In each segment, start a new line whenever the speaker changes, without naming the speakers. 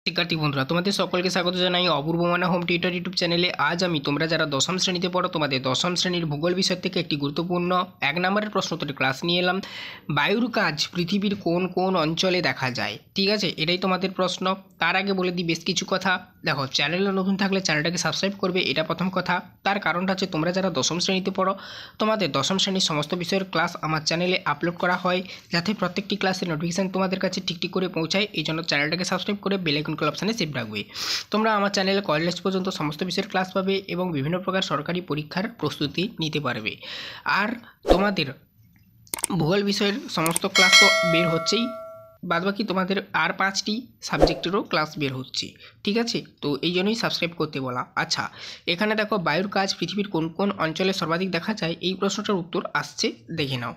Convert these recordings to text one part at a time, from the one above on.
শিক্ষার্থী বন্ধুরা তোমাদের সকলকে স্বাগত জানাই অপূর্ব মানা হোম টিউটর ইউটিউব চ্যানেলে। আজ আমি তোমরা যারা দশম শ্রেণীতে পড়ো তোমাদের দশম শ্রেণীর ভূগোল বিষয় থেকে একটি গুরুত্বপূর্ণ 1 নম্বরের প্রশ্নোত্তরের ক্লাস নিয়ে এলাম। বায়ুর কাজ পৃথিবীর কোন কোন অঞ্চলে দেখা যায়, ঠিক আছে, এটাই তোমাদের প্রশ্ন। তার আগে বলে দিই বেশ কিছু কথা। দেখো, চ্যানেলে নতুন থাকলে চ্যানেলটাকে সাবস্ক্রাইব করবে, এটা প্রথম কথা। তার কারণটা হচ্ছে তোমরা যারা দশম শ্রেণীতে পড়ো তোমাদের দশম শ্রেণীর সমস্ত বিষয়ের ক্লাস আমার চ্যানেলে আপলোড করা হয়, যাতে প্রত্যেকটি ক্লাসের নোটিফিকেশান তোমাদের কাছে ঠিক করে পৌঁছায়। এই জন্য চ্যানেলটাকে সাবস্ক্রাইব করে বেল আইকন অপশানে সেভ রাখবে। তোমরা আমার চ্যানেলে কলেজ পর্যন্ত সমস্ত বিষয়ের ক্লাস পাবে এবং বিভিন্ন প্রকার সরকারি পরীক্ষার প্রস্তুতি নিতে পারবে। আর তোমাদের ভূগোল বিষয়ের সমস্ত ক্লাস তো বের হচ্ছেই, বাদবাকি তোমাদের আর 5টি সাবজেক্টেরও ক্লাস বের হচ্ছে, ঠিক আছে। তো এই জন্যই সাবস্ক্রাইব করতে বলা। আচ্ছা, এখানে দেখো বায়ুর কাজ পৃথিবীর কোন কোন অঞ্চলে সর্বাধিক দেখা যায়, এই প্রশ্নটার উত্তর আসছে, দেখে নাও।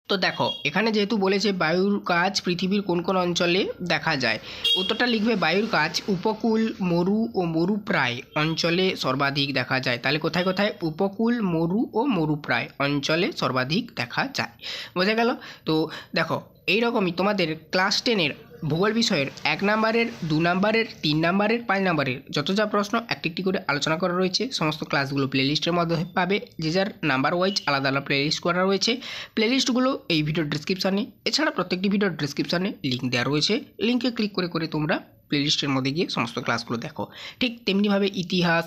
তো দেখো, এখানে যেহেতু বলেছে বায়ুর কাজ পৃথিবীর কোন কোন অঞ্চলে দেখা যায়, উত্তরটা লিখবে বায়ুর কাজ উপকূল, মরু ও মরুপ্রায় অঞ্চলে সর্বাধিক দেখা যায়। তাহলে কোথায় কোথায়? উপকূল, মরু ও মরুপ্রায় অঞ্চলে সর্বাধিক দেখা যায়। বোঝা গেল? তো দেখো, এইরকমই তোমাদের ক্লাস 10-এর ভূগোল বিষয়ের 1 নম্বরের, 2 নম্বরের, 3 নম্বরের, 5 নম্বরের যত যা প্রশ্ন একটি একটি করে আলোচনা করা রয়েছে। সমস্ত ক্লাসগুলো প্লেলিস্টের মধ্যে পাবে, যে যার নাম্বার ওয়াইজ আলাদা আলাদা প্লেলিস্ট করা রয়েছে। প্লেলিস্টগুলো এই ভিডিওর ডিসক্রিপশানে, এছাড়া প্রত্যেকটি ভিডিওর ডিসক্রিপশানে লিঙ্ক দেওয়া রয়েছে। লিঙ্কে ক্লিক করে করে তোমরা প্লেলিস্টের মধ্যে গিয়ে সমস্ত ক্লাসগুলো দেখো। ঠিক তেমনিভাবে ইতিহাস,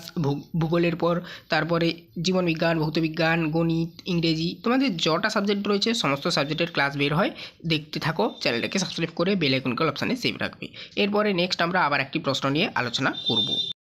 ভূগোলের পর তারপরে জীবনবিজ্ঞান, ভৌতবিজ্ঞান, গণিত, ইংরেজি, তোমাদের যটা সাবজেক্ট রয়েছে সমস্ত সাবজেক্টের ক্লাস বের হয়। দেখতে থাকো, চ্যানেলটাকে সাবস্ক্রাইব করে বেল আইকন অপশানে সেভ রাখবে। এরপরে নেক্সট আমরা আবার একটি প্রশ্ন নিয়ে আলোচনা করব।